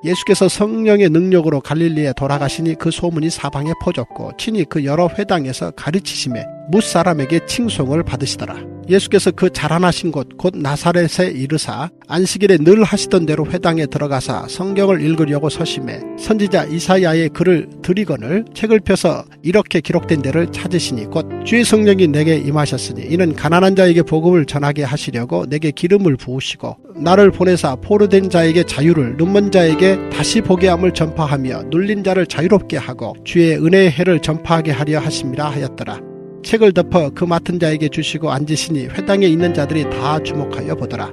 예수께서 성령의 능력으로 갈릴리에 돌아가시니 그 소문이 사방에 퍼졌고 친히 그 여러 회당에서 가르치심에 뭇사람에게 칭송을 받으시더라. 예수께서 그 자라나신 곳 곧 나사렛에 이르사 안식일에 늘 하시던 대로 회당에 들어가사 성경을 읽으려고 서심해 선지자 이사야의 글을 들이거늘 책을 펴서 이렇게 기록된 데를 찾으시니 곧 주의 성령이 내게 임하셨으니 이는 가난한 자에게 복음을 전하게 하시려고 내게 기름을 부으시고 나를 보내사 포로된 자에게 자유를 눈먼 자에게 다시 보게 함을 전파하며 눌린 자를 자유롭게 하고 주의 은혜의 해를 전파하게 하려 하심이라 하였더라. 책을 덮어 그 맡은 자에게 주시고 앉으시니 회당에 있는 자들이 다 주목하여 보더라.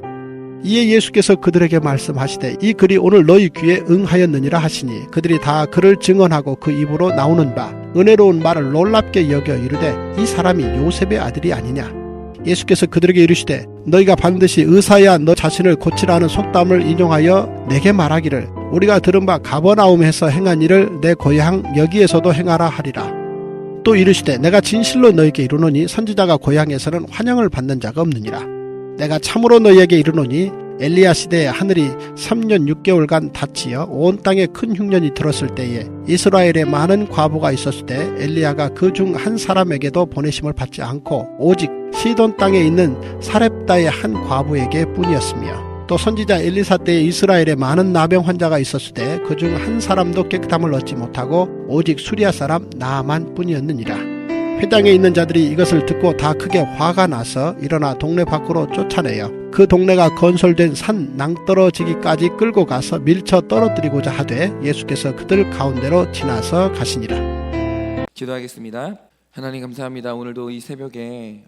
이에 예수께서 그들에게 말씀하시되 이 글이 오늘 너희 귀에 응하였느니라 하시니 그들이 다 그를 증언하고 그 입으로 나오는 바 은혜로운 말을 놀랍게 여겨 이르되 이 사람이 요셉의 아들이 아니냐. 예수께서 그들에게 이르시되 너희가 반드시 의사야 너 자신을 고치라는 속담을 인용하여 내게 말하기를 우리가 들은 바 가버나움에서 행한 일을 내 고향 여기에서도 행하라 하리라. 또 이르시되 내가 진실로 너희에게 이르노니 선지자가 고향에서는 환영을 받는 자가 없느니라. 내가 참으로 너희에게 이르노니 엘리야 시대에 하늘이 3년 6개월간 닫히어 온 땅에 큰 흉년이 들었을 때에 이스라엘에 많은 과부가 있었을 때 엘리야가 그 중 한 사람에게도 보내심을 받지 않고 오직 시돈 땅에 있는 사렙다의 한 과부에게 뿐이었으며 또 선지자 엘리사 때에 이스라엘에 많은 나병 환자가 있었을 때 그 중 한 사람도 깨끗함을 얻지 못하고 오직 수리아 사람 나아만 뿐이었느니라. 회당에 있는 자들이 이것을 듣고 다 크게 화가 나서 일어나 동네 밖으로 쫓아내어 그 동네가 건설된 산 낭떠러지기까지 끌고 가서 밀쳐 떨어뜨리고자 하되 예수께서 그들 가운데로 지나서 가시니라. 기도하겠습니다. 하나님 감사합니다. 오늘도 이 새벽에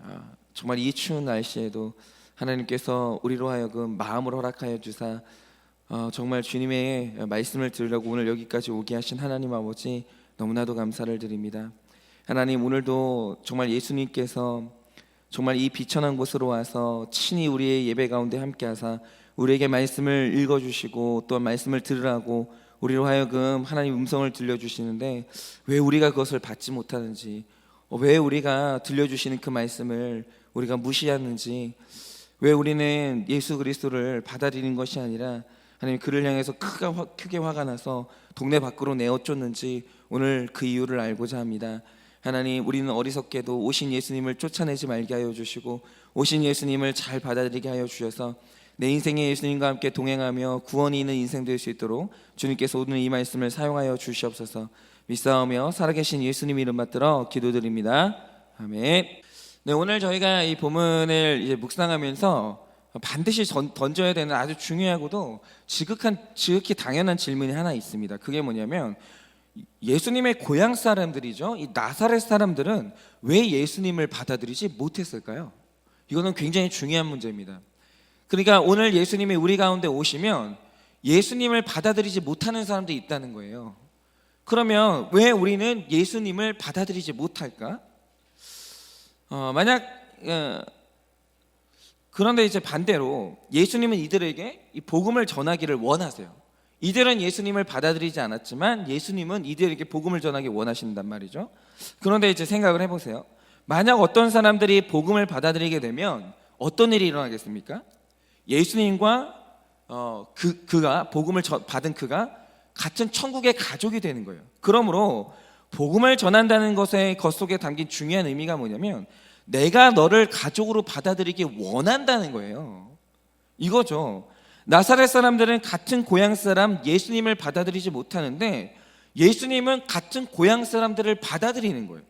정말 이 추운 날씨에도 하나님께서 우리로 하여금 마음을 허락하여 주사 정말 주님의 말씀을 들으려고 오늘 여기까지 오게 하신 하나님 아버지 너무나도 감사를 드립니다. 하나님 오늘도 정말 예수님께서 정말 이 비천한 곳으로 와서 친히 우리의 예배 가운데 함께하사 우리에게 말씀을 읽어주시고 또 말씀을 들으라고 우리로 하여금 하나님 음성을 들려주시는데 왜 우리가 그것을 받지 못하는지, 왜 우리가 들려주시는 그 말씀을 우리가 무시하는지, 왜 우리는 예수 그리스도를 받아들이는 것이 아니라 하나님 그를 향해서 크게 화가 나서 동네 밖으로 내어쫓는지 오늘 그 이유를 알고자 합니다. 하나님 우리는 어리석게도 오신 예수님을 쫓아내지 말게 하여 주시고 오신 예수님을 잘 받아들이게 하여 주셔서 내 인생에 예수님과 함께 동행하며 구원이 있는 인생 될 수 있도록 주님께서 오늘 이 말씀을 사용하여 주시옵소서. 믿사오며 살아계신 예수님 이름 받들어 기도드립니다. 아멘. 네, 오늘 저희가 이 본문을 이제 묵상하면서 반드시 던져야 되는 아주 중요하고도 지극히 당연한 질문이 하나 있습니다. 그게 뭐냐면 예수님의 고향 사람들이죠. 이 나사렛 사람들은 왜 예수님을 받아들이지 못했을까요? 이거는 굉장히 중요한 문제입니다. 그러니까 오늘 예수님이 우리 가운데 오시면 예수님을 받아들이지 못하는 사람들이 있다는 거예요. 그러면 왜 우리는 예수님을 받아들이지 못할까? 그런데 이제 반대로 예수님은 이들에게 이 복음을 전하기를 원하세요. 이들은 예수님을 받아들이지 않았지만 예수님은 이들에게 복음을 전하기 원하신단 말이죠. 그런데 이제 생각을 해보세요. 만약 어떤 사람들이 복음을 받아들이게 되면 어떤 일이 일어나겠습니까? 예수님과 그가 복음을 받은 그가 같은 천국의 가족이 되는 거예요. 그러므로 복음을 전한다는 것 속에 담긴 중요한 의미가 뭐냐면 내가 너를 가족으로 받아들이기 원한다는 거예요. 이거죠. 나사렛 사람들은 같은 고향 사람 예수님을 받아들이지 못하는데 예수님은 같은 고향 사람들을 받아들이는 거예요.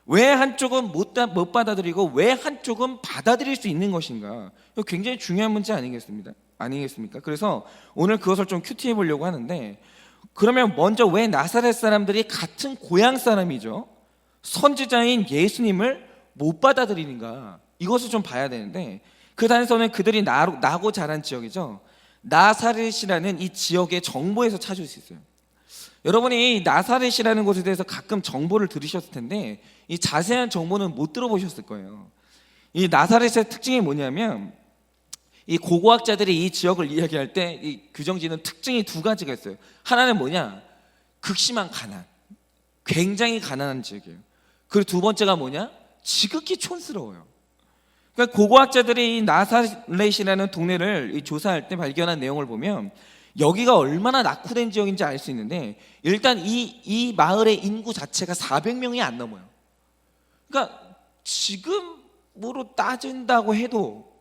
왜 한쪽은 못 받아들이고 왜 한쪽은 받아들일 수 있는 것인가? 이거 굉장히 중요한 문제 아니겠습니까? 그래서 오늘 그것을 좀 큐티해 보려고 하는데, 그러면 먼저 왜 나사렛 사람들이 같은 고향 사람이죠, 선지자인 예수님을 못 받아들이는가? 이것을 좀 봐야 되는데, 그 단서는 그들이 나고 자란 지역이죠. 나사렛이라는 이 지역의 정보에서 찾을 수 있어요. 여러분이 나사렛이라는 곳에 대해서 가끔 정보를 들으셨을 텐데 이 자세한 정보는 못 들어보셨을 거예요. 이 나사렛의 특징이 뭐냐면, 이 고고학자들이 이 지역을 이야기할 때 이 규정짓는 특징이 두 가지가 있어요. 하나는 뭐냐? 극심한 가난, 굉장히 가난한 지역이에요. 그리고 두 번째가 뭐냐? 지극히 촌스러워요. 그러니까 고고학자들이 이 나사렛이라는 동네를 조사할 때 발견한 내용을 보면 여기가 얼마나 낙후된 지역인지 알 수 있는데, 일단 이 마을의 인구 자체가 400명이 안 넘어요. 그러니까 지금으로 따진다고 해도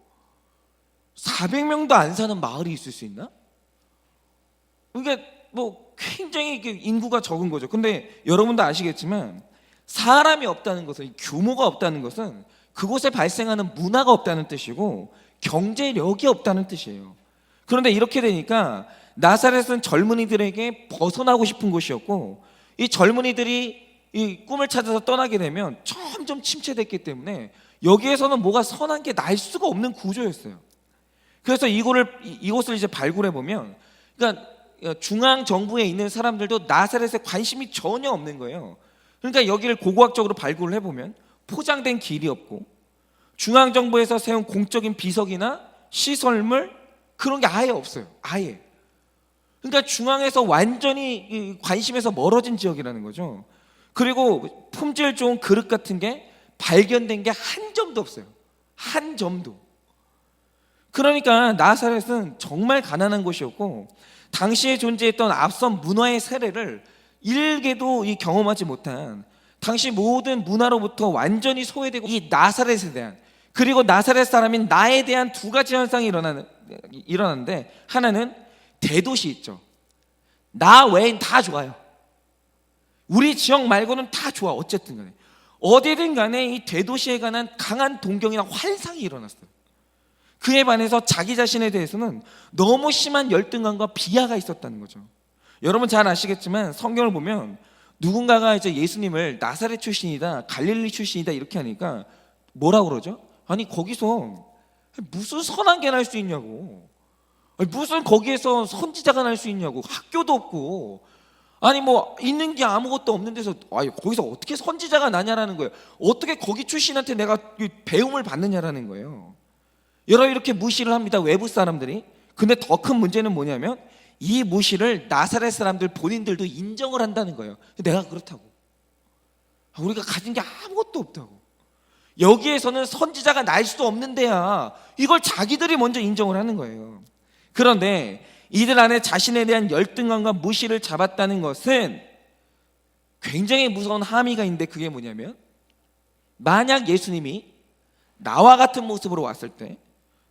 400명도 안 사는 마을이 있을 수 있나? 그러니까 뭐 굉장히 인구가 적은 거죠. 근데 여러분도 아시겠지만 사람이 없다는 것은, 규모가 없다는 것은 그곳에 발생하는 문화가 없다는 뜻이고 경제력이 없다는 뜻이에요. 그런데 이렇게 되니까 나사렛은 젊은이들에게 벗어나고 싶은 곳이었고, 이 젊은이들이 이 꿈을 찾아서 떠나게 되면 점점 침체됐기 때문에 여기에서는 뭐가 선한 게 날 수가 없는 구조였어요. 그래서 이곳을 이제 발굴해 보면, 그러니까 중앙 정부에 있는 사람들도 나사렛에 관심이 전혀 없는 거예요. 그러니까 여기를 고고학적으로 발굴을 해보면 포장된 길이 없고, 중앙 정부에서 세운 공적인 비석이나 시설물, 그런 게 아예 없어요. 아예. 그러니까 중앙에서 완전히 관심에서 멀어진 지역이라는 거죠. 그리고 품질 좋은 그릇 같은 게 발견된 게 한 점도 없어요. 한 점도. 그러니까 나사렛은 정말 가난한 곳이었고, 당시에 존재했던 앞선 문화의 세례를 일개도 경험하지 못한, 당시 모든 문화로부터 완전히 소외되고, 이 나사렛에 대한, 그리고 나사렛 사람인 나에 대한 두 가지 현상이 일어나는데, 하나는 대도시 있죠. 나 외엔 다 좋아요. 우리 지역 말고는 다 좋아. 어쨌든 간에 어디든 간에 이 대도시에 관한 강한 동경이나 환상이 일어났어요. 그에 반해서 자기 자신에 대해서는 너무 심한 열등감과 비하가 있었다는 거죠. 여러분 잘 아시겠지만 성경을 보면 누군가가 이제 예수님을 나사렛 출신이다, 갈릴리 출신이다 이렇게 하니까 뭐라고 그러죠? 아니 거기서 무슨 선한 게 날 수 있냐고, 무슨 거기에서 선지자가 날 수 있냐고, 학교도 없고, 아니 뭐 있는 게 아무것도 없는 데서 거기서 어떻게 선지자가 나냐라는 거예요. 어떻게 거기 출신한테 내가 배움을 받느냐라는 거예요. 여러분 이렇게 무시를 합니다, 외부 사람들이. 근데 더 큰 문제는 뭐냐면 이 무시를 나사렛 사람들 본인들도 인정을 한다는 거예요. 내가 그렇다고, 우리가 가진 게 아무것도 없다고, 여기에서는 선지자가 날 수도 없는 데야, 이걸 자기들이 먼저 인정을 하는 거예요. 그런데 이들 안에 자신에 대한 열등감과 무시를 잡았다는 것은 굉장히 무서운 함의가 있는데, 그게 뭐냐면 만약 예수님이 나와 같은 모습으로 왔을 때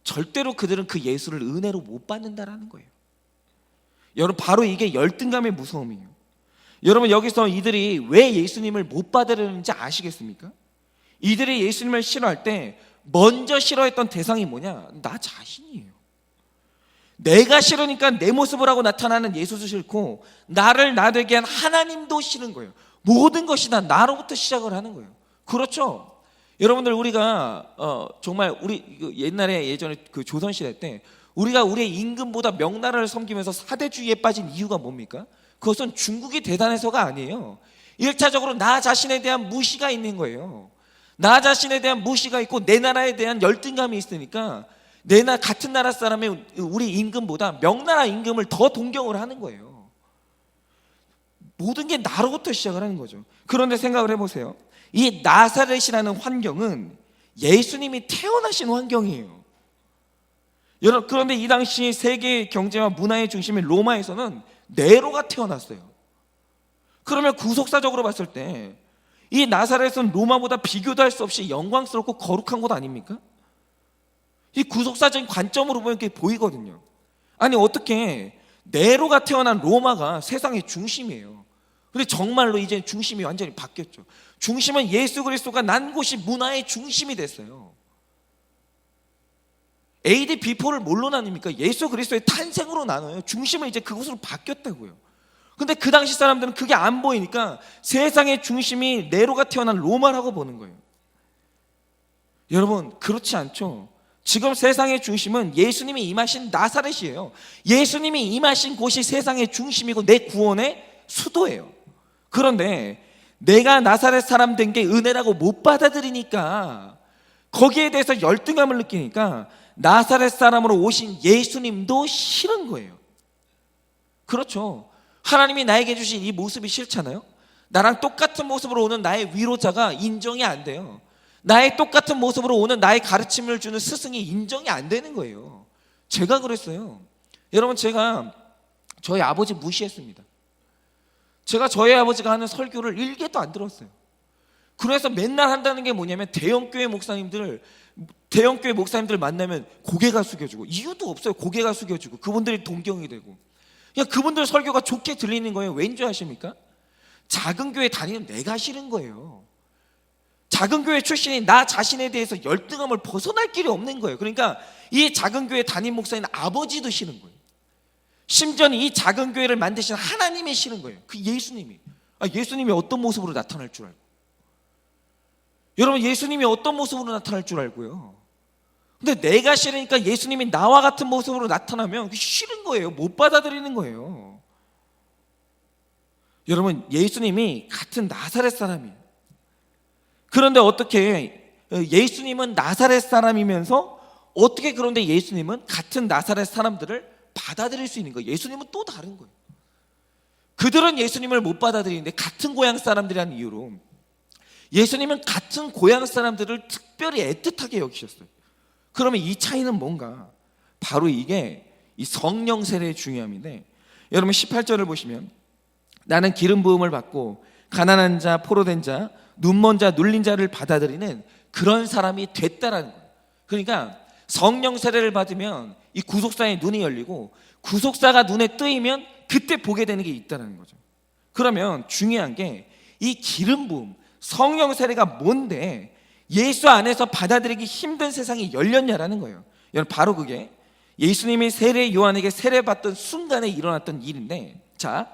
절대로 그들은 그 예수를 은혜로 못 받는다라는 거예요. 여러분 바로 이게 열등감의 무서움이에요. 여러분 여기서 이들이 왜 예수님을 못 받으려는지 아시겠습니까? 이들이 예수님을 싫어할 때 먼저 싫어했던 대상이 뭐냐? 나 자신이에요. 내가 싫으니까 내 모습을 하고 나타나는 예수도 싫고, 나를 나 되게 한 하나님도 싫은 거예요. 모든 것이 다 나로부터 시작을 하는 거예요. 그렇죠? 여러분들 우리가 정말 우리 옛날에 예전에 그 조선시대 때 우리가 우리의 임금보다 명나라를 섬기면서 사대주의에 빠진 이유가 뭡니까? 그것은 중국이 대단해서가 아니에요. 1차적으로 나 자신에 대한 무시가 있는 거예요. 나 자신에 대한 무시가 있고 내 나라에 대한 열등감이 있으니까 같은 나라 사람의 우리 임금보다 명나라 임금을 더 동경을 하는 거예요. 모든 게 나로부터 시작을 하는 거죠. 그런데 생각을 해보세요. 이 나사렛이라는 환경은 예수님이 태어나신 환경이에요. 여러분, 그런데 이 당시 세계 경제와 문화의 중심인 로마에서는 네로가 태어났어요. 그러면 구속사적으로 봤을 때 이 나사렛은 로마보다 비교도 할 수 없이 영광스럽고 거룩한 곳 아닙니까? 이 구속사적인 관점으로 보면 그게 보이거든요. 아니 어떻게 네로가 태어난 로마가 세상의 중심이에요. 근데 정말로 이제 중심이 완전히 바뀌었죠. 중심은 예수 그리스도가 난 곳이 문화의 중심이 됐어요. AD 비포를 뭘로 나뉩니까? 예수 그리스도의 탄생으로 나눠요. 중심은 이제 그곳으로 바뀌었다고요. 근데 그 당시 사람들은 그게 안 보이니까 세상의 중심이 네로가 태어난 로마라고 보는 거예요. 여러분 그렇지 않죠? 지금 세상의 중심은 예수님이 임하신 나사렛이에요. 예수님이 임하신 곳이 세상의 중심이고 내 구원의 수도예요. 그런데 내가 나사렛 사람 된 게 은혜라고 못 받아들이니까, 거기에 대해서 열등감을 느끼니까 나사렛 사람으로 오신 예수님도 싫은 거예요. 그렇죠. 하나님이 나에게 주신 이 모습이 싫잖아요. 나랑 똑같은 모습으로 오는 나의 위로자가 인정이 안 돼요. 나의 똑같은 모습으로 오는 나의 가르침을 주는 스승이 인정이 안 되는 거예요. 제가 그랬어요. 여러분 제가 저희 아버지 무시했습니다. 제가 저희 아버지가 하는 설교를 일개도 안 들었어요. 그래서 맨날 한다는 게 뭐냐면 대형교회 목사님들 만나면 고개가 숙여지고, 이유도 없어요. 고개가 숙여지고 그분들이 동경이 되고, 그냥 그분들 설교가 좋게 들리는 거예요. 왠지 아십니까? 작은 교회 다니는 내가 싫은 거예요. 작은 교회 출신인 나 자신에 대해서 열등함을 벗어날 길이 없는 거예요. 그러니까 이 작은 교회 담임 목사인 아버지도 싫은 거예요. 심지어는 이 작은 교회를 만드신 하나님이 싫은 거예요. 그 예수님이. 예수님이 어떤 모습으로 나타날 줄 알고. 여러분, 예수님이 어떤 모습으로 나타날 줄 알고요. 근데 내가 싫으니까 예수님이 나와 같은 모습으로 나타나면 그게 싫은 거예요. 못 받아들이는 거예요. 여러분, 예수님이 같은 나사렛 사람이에요. 그런데 어떻게 예수님은 나사렛 사람이면서 어떻게 그런데 예수님은 같은 나사렛 사람들을 받아들일 수 있는 거예요? 예수님은 또 다른 거예요. 그들은 예수님을 못 받아들이는데 같은 고향 사람들이라는 이유로 예수님은 같은 고향 사람들을 특별히 애틋하게 여기셨어요. 그러면 이 차이는 뭔가? 바로 이게 이 성령 세례의 중요함인데, 여러분 18절을 보시면 나는 기름 부음을 받고 가난한 자, 포로된 자, 눈먼 자, 눌린 자를 받아들이는 그런 사람이 됐다라는 거예요. 그러니까 성령 세례를 받으면 이 구속사의 눈이 열리고, 구속사가 눈에 뜨이면 그때 보게 되는 게 있다는 거죠. 그러면 중요한 게 이 기름 부음, 성령 세례가 뭔데 예수 안에서 받아들이기 힘든 세상이 열렸냐라는 거예요. 여러분, 바로 그게 예수님이 세례 요한에게 세례받던 순간에 일어났던 일인데, 자,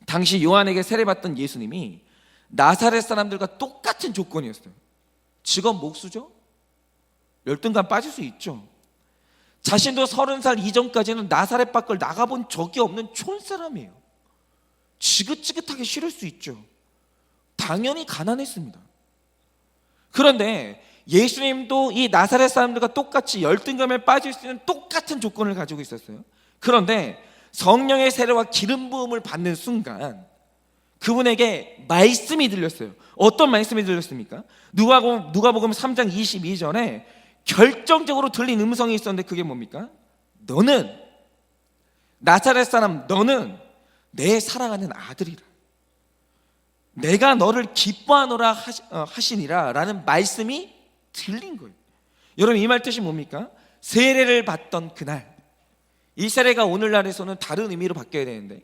당시 요한에게 세례받던 예수님이 나사렛 사람들과 똑같은 조건이었어요. 직업 목수죠? 열등감 빠질 수 있죠. 자신도 30살 이전까지는 나사렛 밖을 나가본 적이 없는 촌사람이에요. 지긋지긋하게 싫을 수 있죠. 당연히 가난했습니다. 그런데 예수님도 이 나사렛 사람들과 똑같이 열등감에 빠질 수 있는 똑같은 조건을 가지고 있었어요. 그런데 성령의 세례와 기름 부음을 받는 순간 그분에게 말씀이 들렸어요. 어떤 말씀이 들렸습니까? 누가복음 3장 22절에 결정적으로 들린 음성이 있었는데 그게 뭡니까? 너는, 나사렛 사람 너는 내 사랑하는 아들이라, 내가 너를 기뻐하노라 하시니라 라는 말씀이 들린 거예요. 여러분, 이 말 뜻이 뭡니까? 세례를 받던 그날, 이 세례가 오늘날에서는 다른 의미로 바뀌어야 되는데,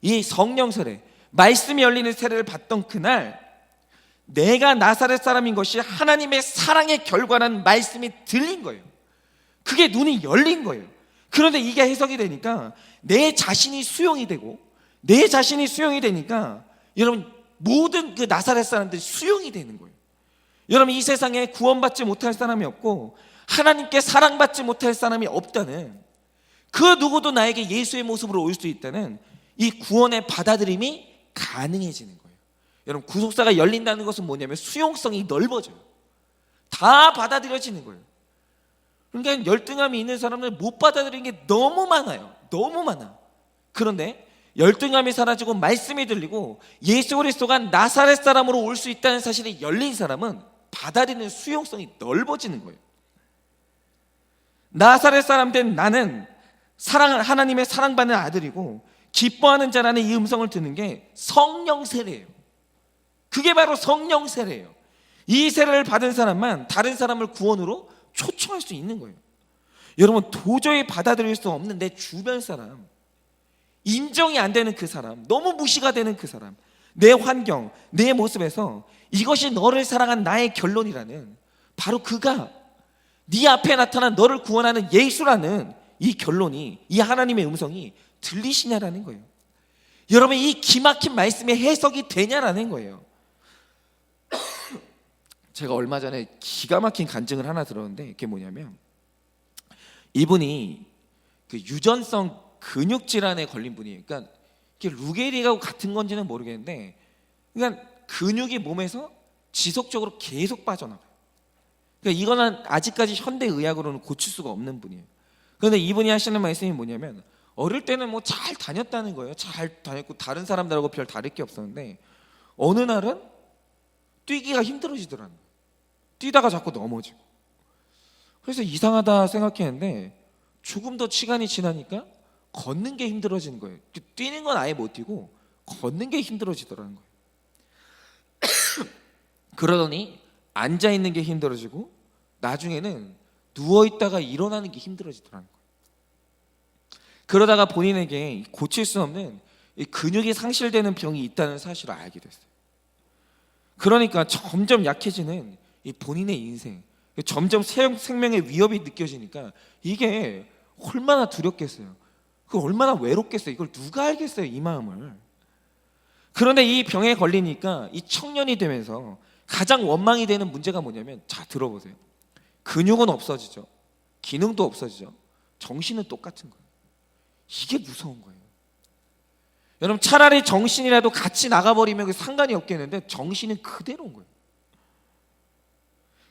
이 성령 세례, 말씀이 열리는 세례를 받던 그날 내가 나사렛 사람인 것이 하나님의 사랑의 결과라는 말씀이 들린 거예요. 그게 눈이 열린 거예요. 그런데 이게 해석이 되니까 내 자신이 수용이 되고, 내 자신이 수용이 되니까 여러분, 모든 그 나사렛 사람들이 수용이 되는 거예요. 여러분, 이 세상에 구원받지 못할 사람이 없고 하나님께 사랑받지 못할 사람이 없다는, 그 누구도 나에게 예수의 모습으로 올 수 있다는 이 구원의 받아들임이 가능해지는 거예요. 여러분, 구속사가 열린다는 것은 뭐냐면 수용성이 넓어져요. 다 받아들여지는 거예요. 그러니까 열등감이 있는 사람들 못 받아들이는 게 너무 많아요. 너무 많아. 그런데 열등감이 사라지고 말씀이 들리고 예수 그리스도가 나사렛 사람으로 올 수 있다는 사실이 열린 사람은 받아들이는 수용성이 넓어지는 거예요. 나사렛 사람 된 나는 하나님의 사랑받는 아들이고 기뻐하는 자라는 이 음성을 듣는 게 성령 세례예요. 그게 바로 성령 세례예요. 이 세례를 받은 사람만 다른 사람을 구원으로 초청할 수 있는 거예요. 여러분, 도저히 받아들일 수 없는 내 주변 사람, 인정이 안 되는 그 사람, 너무 무시가 되는 그 사람, 내 환경, 내 모습에서 이것이 너를 사랑한 나의 결론이라는, 바로 그가 네 앞에 나타난 너를 구원하는 예수라는 이 결론이, 이 하나님의 음성이 들리시냐라는 거예요. 여러분, 이 기막힌 말씀의 해석이 되냐라는 거예요. 제가 얼마 전에 기가 막힌 간증을 하나 들었는데, 그게 뭐냐면 이분이 그 유전성 근육 질환에 걸린 분이에요. 그러니까 이게 루게리아하고 같은 건지는 모르겠는데, 그러니까 근육이 몸에서 지속적으로 계속 빠져나가요. 그러니까 이거는 아직까지 현대 의학으로는 고칠 수가 없는 분이에요. 그런데 이분이 하시는 말씀이 뭐냐면, 어릴 때는 뭐 잘 다녔다는 거예요. 잘 다녔고 다른 사람들하고 별 다를 게 없었는데 어느 날은 뛰기가 힘들어지더라는 거예요. 뛰다가 자꾸 넘어지고. 그래서 이상하다 생각했는데 조금 더 시간이 지나니까 걷는 게 힘들어지는 거예요. 뛰는 건 아예 못 뛰고 걷는 게 힘들어지더라는 거예요. 그러더니 앉아 있는 게 힘들어지고 나중에는 누워 있다가 일어나는 게 힘들어지더라는 거예요. 그러다가 본인에게 고칠 수 없는 이 근육이 상실되는 병이 있다는 사실을 알게 됐어요. 그러니까 점점 약해지는 이 본인의 인생, 점점 생명의 위협이 느껴지니까 이게 얼마나 두렵겠어요. 그 얼마나 외롭겠어요. 이걸 누가 알겠어요, 이 마음을. 그런데 이 병에 걸리니까 이 청년이 되면서 가장 원망이 되는 문제가 뭐냐면, 자 들어보세요. 근육은 없어지죠. 기능도 없어지죠. 정신은 똑같은 거예요. 이게 무서운 거예요. 여러분, 차라리 정신이라도 같이 나가버리면 상관이 없겠는데 정신은 그대로인 거예요.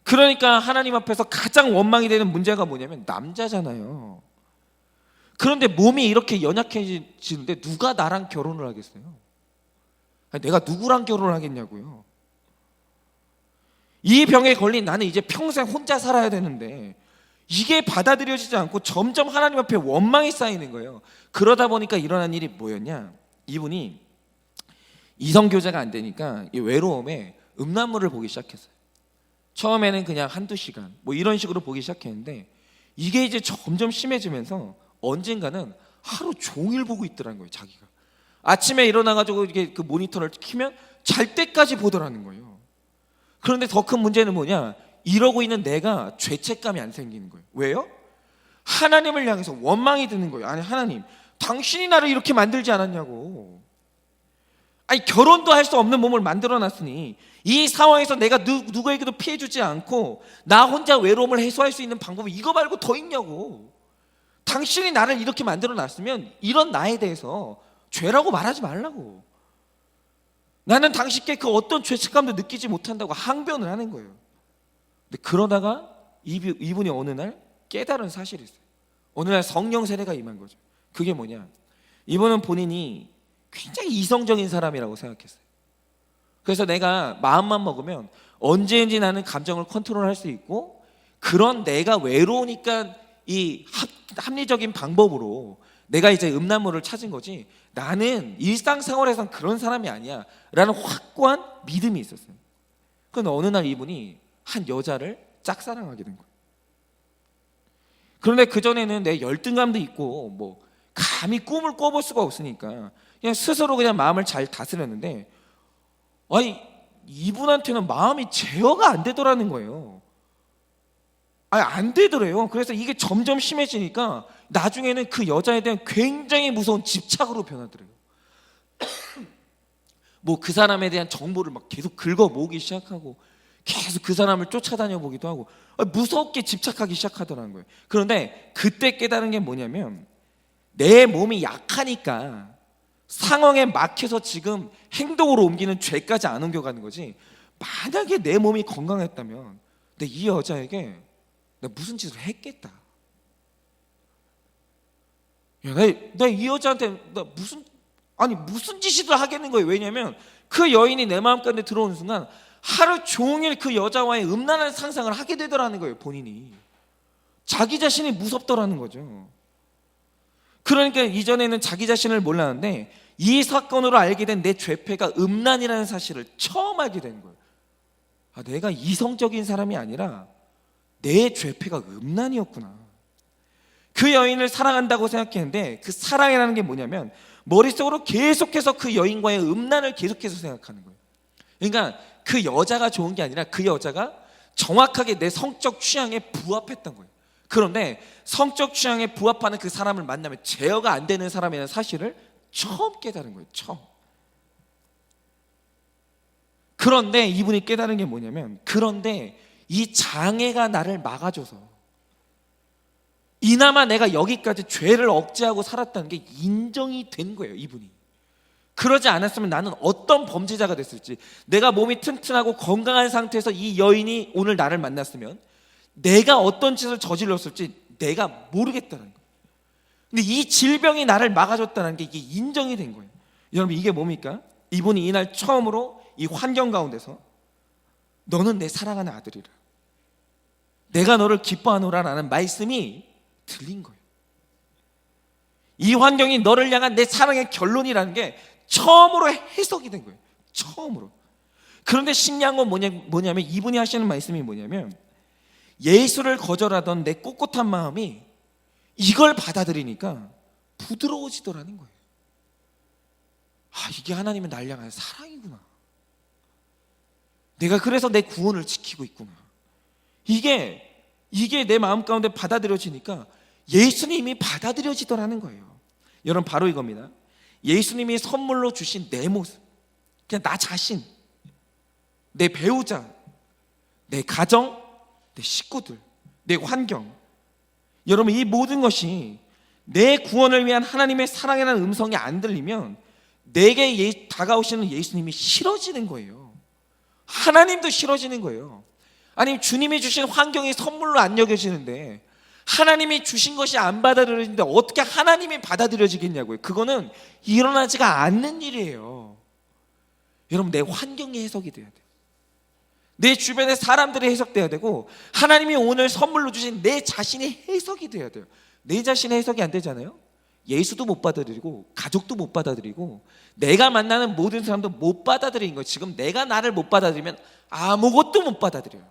그러니까 하나님 앞에서 가장 원망이 되는 문제가 뭐냐면 남자잖아요. 그런데 몸이 이렇게 연약해지는데 누가 나랑 결혼을 하겠어요? 아니, 내가 누구랑 결혼을 하겠냐고요. 이 병에 걸린 나는 이제 평생 혼자 살아야 되는데 이게 받아들여지지 않고 점점 하나님 앞에 원망이 쌓이는 거예요. 그러다 보니까 일어난 일이 뭐였냐? 이분이 이성교제가 안 되니까 이 외로움에 음란물을 보기 시작했어요. 처음에는 그냥 한두 시간 뭐 이런 식으로 보기 시작했는데 이게 이제 점점 심해지면서 언젠가는 하루 종일 보고 있더라는 거예요. 자기가 아침에 일어나가지고 이게 그 모니터를 켜면 잘 때까지 보더라는 거예요. 그런데 더 큰 문제는 뭐냐? 이러고 있는 내가 죄책감이 안 생기는 거예요. 왜요? 하나님을 향해서 원망이 드는 거예요. 아니, 하나님, 당신이 나를 이렇게 만들지 않았냐고. 아니, 결혼도 할 수 없는 몸을 만들어놨으니 이 상황에서 내가 누구에게도 피해주지 않고 나 혼자 외로움을 해소할 수 있는 방법이 이거 말고 더 있냐고. 당신이 나를 이렇게 만들어놨으면 이런 나에 대해서 죄라고 말하지 말라고. 나는 당신께 그 어떤 죄책감도 느끼지 못한다고 항변을 하는 거예요. 근데 그러다가 이분이 어느 날 깨달은 사실이 있어요. 어느 날 성령 세례가 임한 거죠. 그게 뭐냐? 이분은 본인이 굉장히 이성적인 사람이라고 생각했어요. 그래서 내가 마음만 먹으면 언제든지 나는 감정을 컨트롤할 수 있고, 그런 내가 외로우니까 이 합리적인 방법으로 내가 이제 음란물을 찾은 거지, 나는 일상생활에선 그런 사람이 아니야 라는 확고한 믿음이 있었어요. 그런데 어느 날 이분이 한 여자를 짝사랑하게 된 거예요. 그런데 그전에는 내 열등감도 있고 뭐 감히 꿈을 꿔볼 수가 없으니까 그냥 스스로 그냥 마음을 잘 다스렸는데, 아니 이분한테는 마음이 제어가 안 되더라는 거예요. 아니 안 되더래요. 그래서 이게 점점 심해지니까 나중에는 그 여자에 대한 굉장히 무서운 집착으로 변하더래요. 뭐 그 사람에 대한 정보를 막 계속 긁어 모으기 시작하고 계속 그 사람을 쫓아다녀 보기도 하고 무섭게 집착하기 시작하더라는 거예요. 그런데 그때 깨달은 게 뭐냐면, 내 몸이 약하니까 상황에 막혀서 지금 행동으로 옮기는 죄까지 안 옮겨가는 거지, 만약에 내 몸이 건강했다면 근데 이 여자에게 내가 무슨 짓을 했겠다. 나 이 여자한테 무슨 짓을 하겠는 거예요. 왜냐면 그 여인이 내 마음 가운데 들어오는 순간 하루 종일 그 여자와의 음란한 상상을 하게 되더라는 거예요. 본인이 자기 자신이 무섭더라는 거죠. 그러니까 이전에는 자기 자신을 몰랐는데 이 사건으로 알게 된 내 죄패가 음란이라는 사실을 처음 알게 된 거예요. 아, 내가 이성적인 사람이 아니라 내 죄패가 음란이었구나. 그 여인을 사랑한다고 생각했는데 그 사랑이라는 게 뭐냐면 머릿속으로 계속해서 그 여인과의 음란을 계속해서 생각하는 거예요. 그러니까 그 여자가 좋은 게 아니라 그 여자가 정확하게 내 성적 취향에 부합했던 거예요. 그런데 성적 취향에 부합하는 그 사람을 만나면 제어가 안 되는 사람이라는 사실을 처음 깨달은 거예요. 처음. 그런데 이분이 깨달은 게 뭐냐면, 그런데 이 장애가 나를 막아줘서 이나마 내가 여기까지 죄를 억제하고 살았다는 게 인정이 된 거예요. 이분이. 그러지 않았으면 나는 어떤 범죄자가 됐을지, 내가 몸이 튼튼하고 건강한 상태에서 이 여인이 오늘 나를 만났으면 내가 어떤 짓을 저질렀을지 내가 모르겠다는 거예요. 근데 이 질병이 나를 막아줬다는 게 이게 인정이 된 거예요. 여러분, 이게 뭡니까? 이분이 이날 처음으로 이 환경 가운데서 너는 내 사랑하는 아들이라, 내가 너를 기뻐하노라 라는 말씀이 들린 거예요. 이 환경이 너를 향한 내 사랑의 결론이라는 게 처음으로 해석이 된 거예요. 처음으로. 그런데 신기한 건 뭐냐면 이분이 하시는 말씀이 뭐냐면 예수를 거절하던 내 꼿꼿한 마음이 이걸 받아들이니까 부드러워지더라는 거예요. 아, 이게 하나님의 날 향한 사랑이구나. 내가 그래서 내 구원을 지키고 있구나. 이게 내 마음 가운데 받아들여지니까 예수님이 받아들여지더라는 거예요. 여러분, 바로 이겁니다. 예수님이 선물로 주신 내 모습, 그냥 나 자신, 내 배우자, 내 가정, 내 식구들, 내 환경, 여러분, 이 모든 것이 내 구원을 위한 하나님의 사랑이라는 음성이 안 들리면 내게 다가오시는 예수님이 싫어지는 거예요. 하나님도 싫어지는 거예요. 아니, 주님이 주신 환경이 선물로 안 여겨지는데, 하나님이 주신 것이 안 받아들여지는데 어떻게 하나님이 받아들여지겠냐고요. 그거는 일어나지가 않는 일이에요. 여러분, 내 환경이 해석이 돼야 돼요. 내 주변의 사람들이 해석돼야 되고, 하나님이 오늘 선물로 주신 내 자신이 해석이 돼야 돼요. 내 자신의 해석이 안 되잖아요. 예수도 못 받아들이고 가족도 못 받아들이고 내가 만나는 모든 사람도 못 받아들이는 거예요. 지금 내가 나를 못 받아들이면 아무것도 못 받아들여요.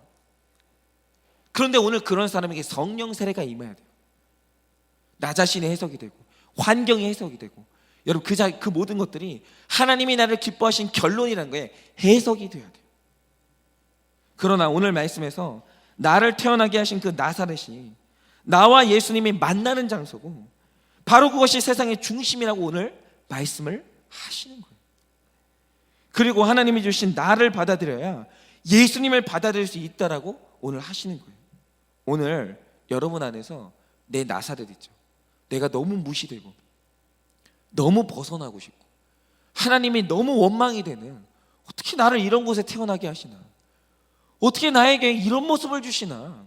그런데 오늘 그런 사람에게 성령 세례가 임해야 돼요. 나 자신의 해석이 되고 환경이 해석이 되고, 여러분, 그 모든 것들이 하나님이 나를 기뻐하신 결론이라는 거에 해석이 돼야 돼요. 그러나 오늘 말씀에서 나를 태어나게 하신 그 나사렛이 나와 예수님이 만나는 장소고, 바로 그것이 세상의 중심이라고 오늘 말씀을 하시는 거예요. 그리고 하나님이 주신 나를 받아들여야 예수님을 받아들일 수 있다라고 오늘 하시는 거예요. 오늘 여러분 안에서 내 나사렛 있죠. 내가 너무 무시되고 너무 벗어나고 싶고 하나님이 너무 원망이 되는, 어떻게 나를 이런 곳에 태어나게 하시나, 어떻게 나에게 이런 모습을 주시나,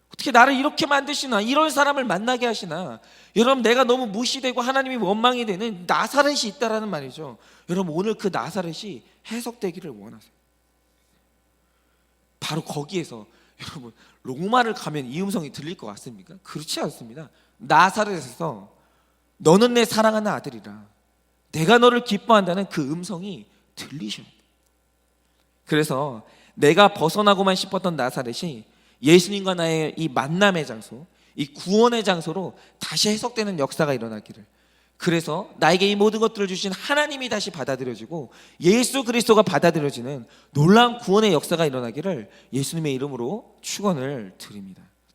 어떻게 나를 이렇게 만드시나, 이런 사람을 만나게 하시나. 여러분, 내가 너무 무시되고 하나님이 원망이 되는 나사렛이 있다라는 말이죠. 여러분, 오늘 그 나사렛이 해석되기를 원하세요. 바로 거기에서 여러분, 로마를 가면 이 음성이 들릴 것 같습니까? 그렇지 않습니다. 나사렛에서 너는 내 사랑하는 아들이라, 내가 너를 기뻐한다는 그 음성이 들리셔야 돼요. 그래서 내가 벗어나고만 싶었던 나사렛이 예수님과 나의 이 만남의 장소, 이 구원의 장소로 다시 해석되는 역사가 일어나기를, 그래서 나에게 이 모든 것들을 주신 하나님이 다시 받아들여지고 예수 그리스도가 받아들여지는 놀라운 구원의 역사가 일어나기를 예수님의 이름으로 축원을 드립니다.